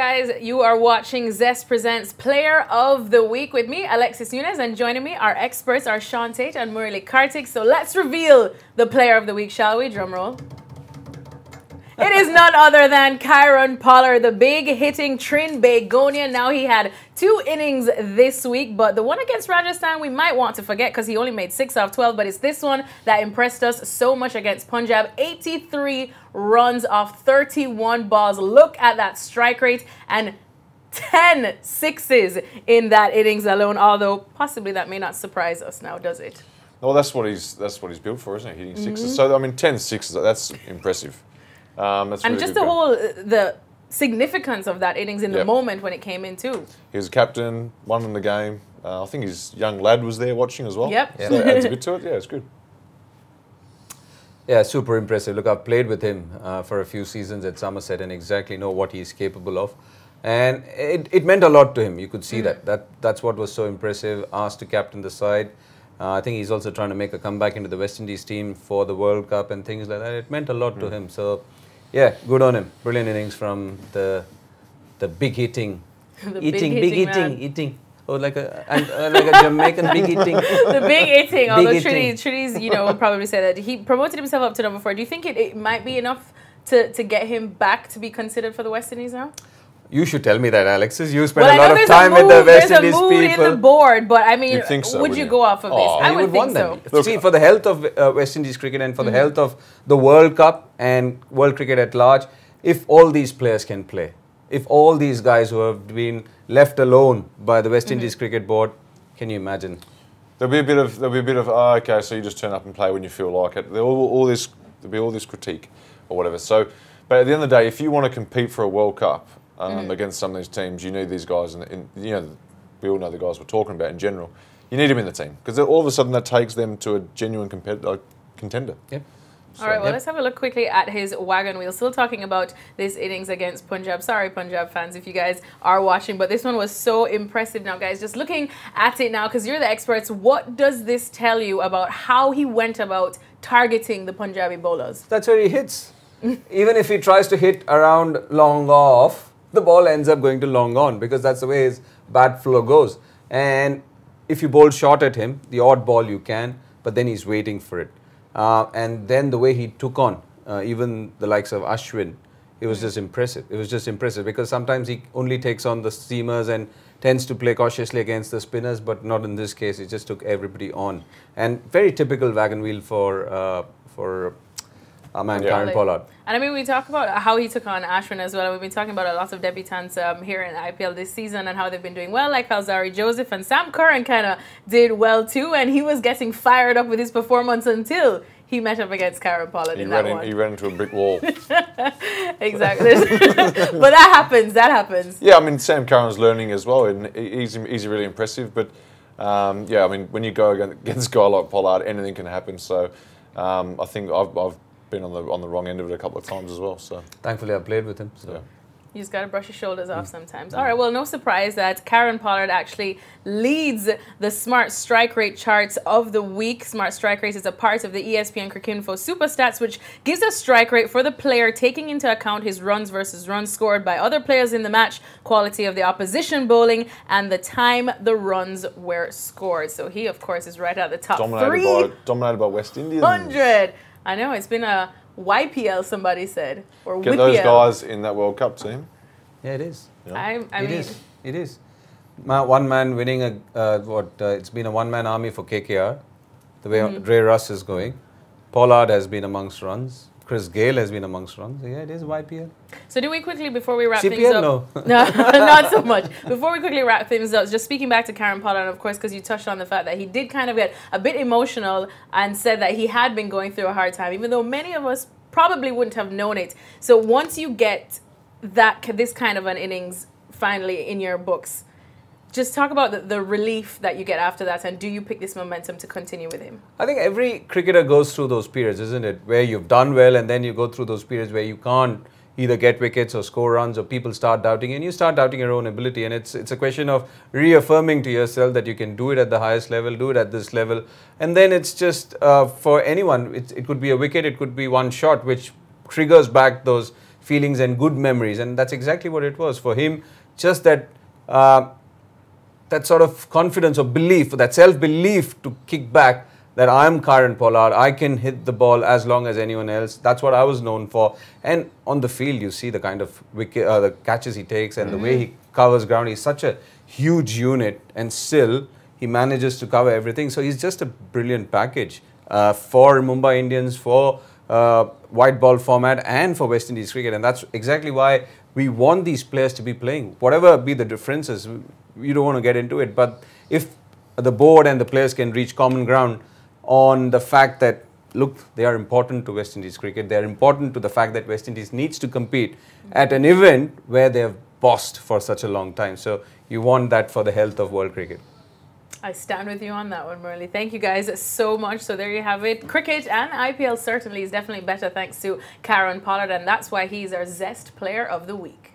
guys? You are watching Zest Presents Player of the Week with me, Alexis Nunes, and joining me, our experts are Sean Tate and Murali Kartik. So let's reveal the Player of the Week, shall we? Drum roll. It is none other than Kieron Pollard, the big-hitting Trinbagonian. Now, he had 2 innings this week, but the one against Rajasthan we might want to forget because he only made 6 out of 12, but it's this one that impressed us so much against Punjab. 83 runs off 31 balls. Look at that strike rate, and 10 sixes in that innings alone, although possibly that may not surprise us now, does it? Well, that's what he's built for, isn't it? Hitting sixes. So, I mean, 10 sixes, that's impressive. That's and really just good. the significance of that innings in the moment when it came in too. He was captain, won in the game. I think his young lad was there watching as well. Yep. So that adds a bit to it. Yeah, it's good. Yeah, super impressive. Look, I've played with him for a few seasons at Somerset and exactly know what he's capable of. And it meant a lot to him. You could see that's what was so impressive. Asked to captain the side. I think he's also trying to make a comeback into the West Indies team for the World Cup and things like that. It meant a lot to him. So, yeah, good on him. Brilliant innings from the big hitting. Eating. Oh, like a Jamaican big hitting. The big hitting. Although Trini's, will probably say that he promoted himself up to number 4. Do you think it might be enough to get him back to be considered for the West Indies now? You should tell me that, Alexis. You spend a lot of time with the West Indies people. There's a mood in the board, but I mean, so, would you go off of this? I would think so. Look, see, for the health of West Indies cricket and for the health of the World Cup and world cricket at large, if all these players can play, if all these guys who have been left alone by the West Indies cricket board, can you imagine? There'll be a bit of oh, okay, so you just turn up and play when you feel like it. There'll be all this critique or whatever. So, but at the end of the day, if you want to compete for a World Cup against some of these teams, you need these guys, and we all know the guys we're talking about in general. You need them in the team because all of a sudden that takes them to a genuine contender. Yep. All right, well, let's have a look quickly at his wagon wheel. Still talking about this innings against Punjab. Sorry, Punjab fans, if you guys are watching, but this one was so impressive. Now, guys, just looking at it now, because you're the experts, what does this tell you about how he went about targeting the Punjabi bowlers? That's where he hits. Even if he tries to hit around long off, the ball ends up going to long on because that's the way his bat flow goes. And if you bowl short at him, the odd ball you can, but then he's waiting for it. And then the way he took on even the likes of Ashwin, it was just impressive. It was just impressive because sometimes he only takes on the seamers and tends to play cautiously against the spinners, but not in this case. He just took everybody on. And very typical wagon wheel for our man, Kieron Pollard. And I mean, we talk about how he took on Ashwin as well. We've been talking about a lot of debutants here in IPL this season and how they've been doing well, like Alzari Joseph, and Sam Curran kind of did well too. And he was getting fired up with his performance until he met up against Kieron Pollard in that one. He ran into a brick wall. Exactly. But that happens. That happens. Yeah, I mean, Sam Curran's learning as well, and he's really impressive. But yeah, I mean, when you go against a guy like Pollard, anything can happen. So I think I've been on the wrong end of it a couple of times as well. So thankfully, I played with him. So. Yeah. You just got to brush your shoulders off sometimes. All right, well, no surprise that Kieron Pollard actually leads the Smart Strike Rate charts of the week. Smart Strike Rate is a part of the ESPNcricinfo Super Stats, which gives a strike rate for the player, taking into account his runs versus runs scored by other players in the match, quality of the opposition bowling, and the time the runs were scored. So he, of course, is right at the top dominated by West Indians. 100. I know, it's been a YPL, somebody said, or Get WPL. those guys in that World Cup team. Yeah, it is. Yeah. It is. One man winning it's been a one-man army for KKR, the way Dre Russ is going. Pollard has been amongst runs. Chris Gale has been amongst runs. Yeah, it is YPL. So do we quickly, before we wrap CPL, things up... No, not so much. Before we quickly wrap things up, just speaking back to Kieron Pollard, of course, because you touched on the fact that he did kind of get a bit emotional and said that he had been going through a hard time, even though many of us probably wouldn't have known it. So once you get this kind of an innings finally in your books, just talk about the relief that you get after that, and do you pick this momentum to continue with him? I think every cricketer goes through those periods, isn't it? Where you've done well and then you go through those periods where you can't either get wickets or score runs, or people start doubting, and you start doubting your own ability. And it's a question of reaffirming to yourself that you can do it at the highest level, do it at this level. And then it's just for anyone, it could be a wicket, it could be one shot, which triggers back those feelings and good memories. And that's exactly what it was for him. Just that that sort of confidence or belief, that self-belief to kick back that I am Kieron Pollard, I can hit the ball as long as anyone else. That's what I was known for. And on the field, you see the kind of the catches he takes and the way he covers ground. He's such a huge unit, and still he manages to cover everything. So he's just a brilliant package for Mumbai Indians, for white ball format, and for West Indies cricket. And that's exactly why we want these players to be playing. Whatever be the differences, we don't want to get into it. But if the board and the players can reach common ground on the fact that, look, they are important to West Indies cricket. They are important to the fact that West Indies needs to compete at an event where they have bossed for such a long time. So you want that for the health of world cricket. I stand with you on that one, Murali. Thank you guys so much. So there you have it. Cricket and IPL certainly is definitely better thanks to Kieron Pollard, and that's why he's our Zest Player of the Week.